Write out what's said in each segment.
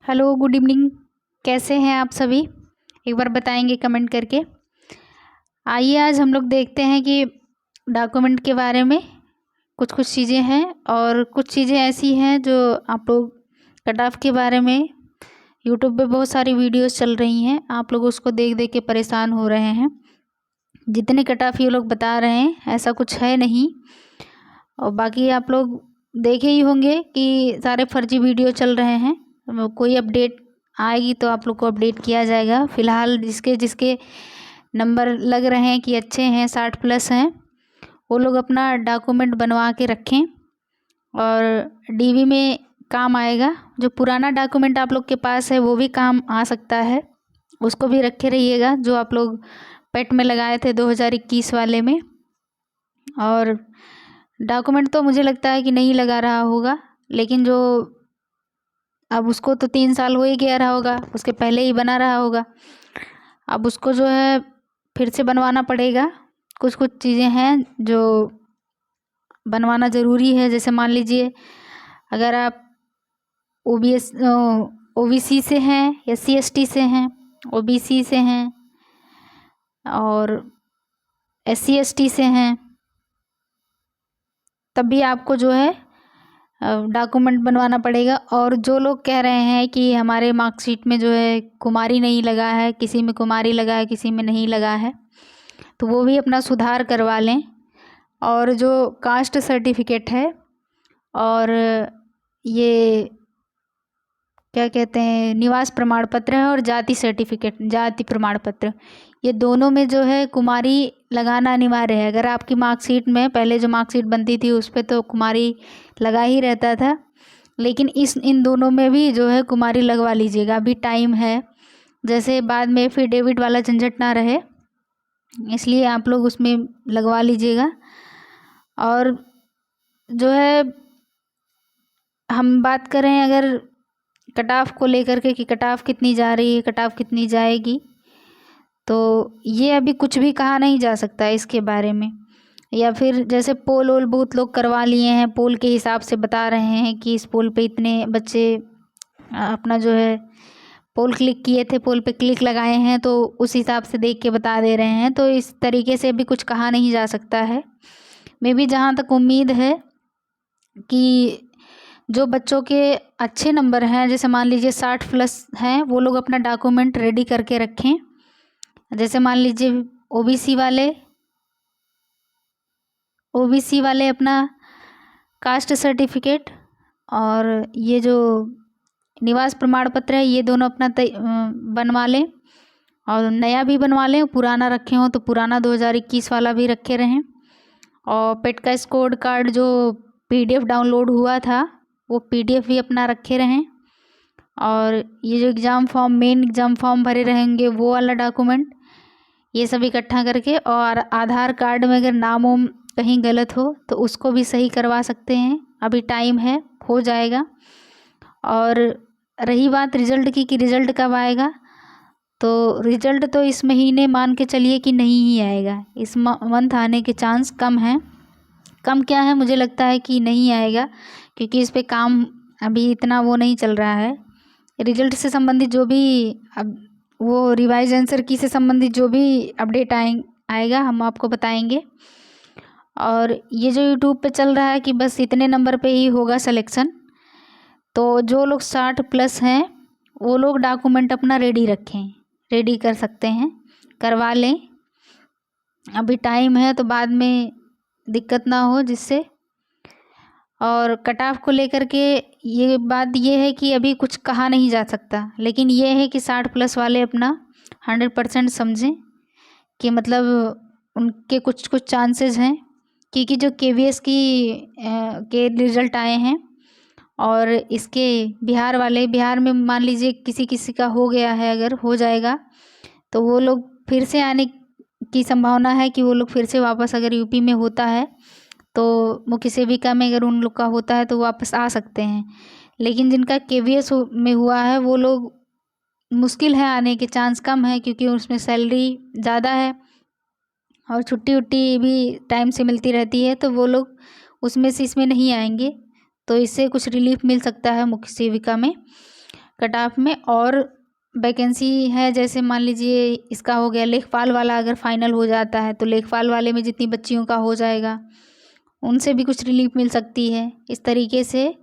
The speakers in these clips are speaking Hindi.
Hello, good evening. कैसे हैं आप सभी? एक बार बताएंगे कमेंट करके। आइए आज हम लोग देखते हैं कि डॉक्यूमेंट के बारे में कुछ कुछ चीज़ें हैं और कुछ चीज़ें ऐसी हैं जो आप लोग कट ऑफ के बारे में यूट्यूब पे बहुत सारी वीडियोस चल रही हैं, आप लोग उसको देख देख के परेशान हो रहे हैं। जितने कट ऑफ ये लोग बता रहे हैं ऐसा कुछ है नहीं। और बाकी आप लोग देखे ही होंगे कि सारे फर्जी वीडियो चल रहे हैं। कोई अपडेट आएगी तो आप लोग को अपडेट किया जाएगा। फ़िलहाल जिसके जिसके नंबर लग रहे हैं कि अच्छे हैं, 60+ हैं, वो लोग अपना डॉक्यूमेंट बनवा के रखें और डीवी में काम आएगा। जो पुराना डॉक्यूमेंट आप लोग के पास है वो भी काम आ सकता है, उसको भी रखे रहिएगा, जो आप लोग पेट में लगाए थे 2021 वाले में। और डॉक्यूमेंट तो मुझे लगता है कि नहीं लगा रहा होगा, लेकिन जो अब उसको तो 3 साल हो ही गया रहा होगा, उसके पहले ही बना रहा होगा। अब उसको जो है फिर से बनवाना पड़ेगा। कुछ कुछ चीज़ें हैं जो बनवाना ज़रूरी है। जैसे मान लीजिए अगर आप ओबीसी से हैं, SC ST से हैं, ओबीसी से हैं और SC ST से हैं, तब भी आपको जो है डॉक्यूमेंट बनवाना पड़ेगा। और जो लोग कह रहे हैं कि हमारे मार्कशीट में जो है कुमारी नहीं लगा है, किसी में कुमारी लगा है, किसी में नहीं लगा है, तो वो भी अपना सुधार करवा लें। और जो कास्ट सर्टिफिकेट है और ये क्या कहते हैं, निवास प्रमाण पत्र है और जाति सर्टिफिकेट, जाति प्रमाण पत्र, ये दोनों में जो है कुमारी लगाना अनिवार्य है। अगर आपकी मार्कशीट में पहले जो मार्कशीट बनती थी उस पर तो कुमारी लगा ही रहता था, लेकिन इन दोनों में भी जो है कुमारी लगवा लीजिएगा, अभी टाइम है। जैसे बाद में एफिडेविट वाला झंझट ना रहे, इसलिए आप लोग उसमें लगवा लीजिएगा। और जो है हम बात करें अगर कट ऑफ को लेकर के कि कट ऑफ कितनी जा रही है, कट ऑफ कितनी जाएगी, तो ये अभी कुछ भी कहा नहीं जा सकता है इसके बारे में। या फिर जैसे पोल वोल बहुत लोग करवा लिए हैं, पोल के हिसाब से बता रहे हैं कि इस पोल पे इतने बच्चे अपना जो है पोल क्लिक किए थे, पोल पे क्लिक लगाए हैं, तो उस हिसाब से देख के बता दे रहे हैं। तो इस तरीके से भी कुछ कहा नहीं जा सकता है। मे भी जहाँ तक उम्मीद है कि जो बच्चों के अच्छे नंबर हैं, जैसे मान लीजिए 60+ हैं, वो लोग अपना डॉक्यूमेंट रेडी करके रखें। जैसे मान लीजिए ओबीसी वाले अपना कास्ट सर्टिफिकेट और ये जो निवास प्रमाण पत्र है ये दोनों अपना बनवा लें, और नया भी बनवा लें। पुराना रखे हों तो पुराना 2021 वाला भी रखे रहें। और पेट का स्कोर कार्ड जो PDF डाउनलोड हुआ था वो PDF भी अपना रखे रहें। और ये जो exam form, main exam form भरे रहेंगे वो वाला डॉक्यूमेंट, ये सब इकट्ठा करके। और आधार कार्ड में अगर नाम वाम कहीं गलत हो तो उसको भी सही करवा सकते हैं, अभी टाइम है, हो जाएगा। और रही बात रिज़ल्ट की कि रिज़ल्ट कब आएगा, तो रिज़ल्ट तो इस महीने मान के चलिए कि नहीं ही आएगा। इस मंथ आने के चांस कम हैं। कम क्या है, मुझे लगता है कि नहीं आएगा, क्योंकि इस पे काम अभी इतना वो नहीं चल रहा है। रिज़ल्ट से संबंधित जो भी अब वो रिवाइज आंसर की से संबंधित जो भी अपडेट आएगा हम आपको बताएंगे। और ये जो यूट्यूब पे चल रहा है कि बस इतने नंबर पे ही होगा सिलेक्शन, तो जो लोग 60+ हैं वो लोग डॉक्यूमेंट अपना रेडी रखें, रेडी कर सकते हैं, करवा लें, अभी टाइम है, तो बाद में दिक्कत ना हो जिससे। और कट ऑफ को लेकर के ये बात ये है कि अभी कुछ कहा नहीं जा सकता, लेकिन ये है कि 60+ वाले अपना 100% समझें कि मतलब उनके कुछ कुछ चांसेस हैं, क्योंकि जो KVS के रिज़ल्ट आए हैं और इसके बिहार में मान लीजिए किसी किसी का हो गया है, अगर हो जाएगा तो वो लोग फिर से आने की संभावना है कि वो लोग फिर से वापस, अगर यूपी में होता है तो मुख्य सेविका में अगर उन लोग का होता है तो वापस आ सकते हैं। लेकिन जिनका KVS में हुआ है वो लोग मुश्किल है, आने के चांस कम है, क्योंकि उसमें सैलरी ज़्यादा है और छुट्टी उट्टी भी टाइम से मिलती रहती है, तो वो लोग उसमें से इसमें नहीं आएंगे। तो इससे कुछ रिलीफ मिल सकता है मुख्य सेविका में। कट ऑफ में, और वैकेंसी है जैसे मान लीजिए इसका हो गया लेखपाल वाला, अगर फाइनल हो जाता है तो लेखपाल वाले में जितनी बच्चियों का हो जाएगा उनसे भी कुछ रिलीफ मिल सकती है। इस तरीके से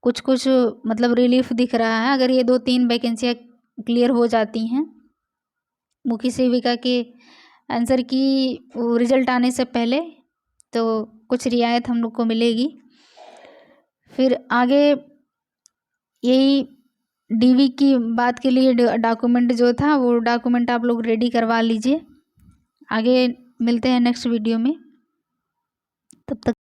कुछ कुछ मतलब रिलीफ दिख रहा है अगर ये 2-3 वैकेंसियाँ क्लियर हो जाती हैं। मुख्य सेविका के आंसर की रिजल्ट आने से पहले तो कुछ रियायत हम लोग को मिलेगी। फिर आगे यही डीवी की बात के लिए डॉक्यूमेंट जो था वो डॉक्यूमेंट आप लोग रेडी करवा लीजिए। आगे मिलते हैं नेक्स्ट वीडियो में, तब तक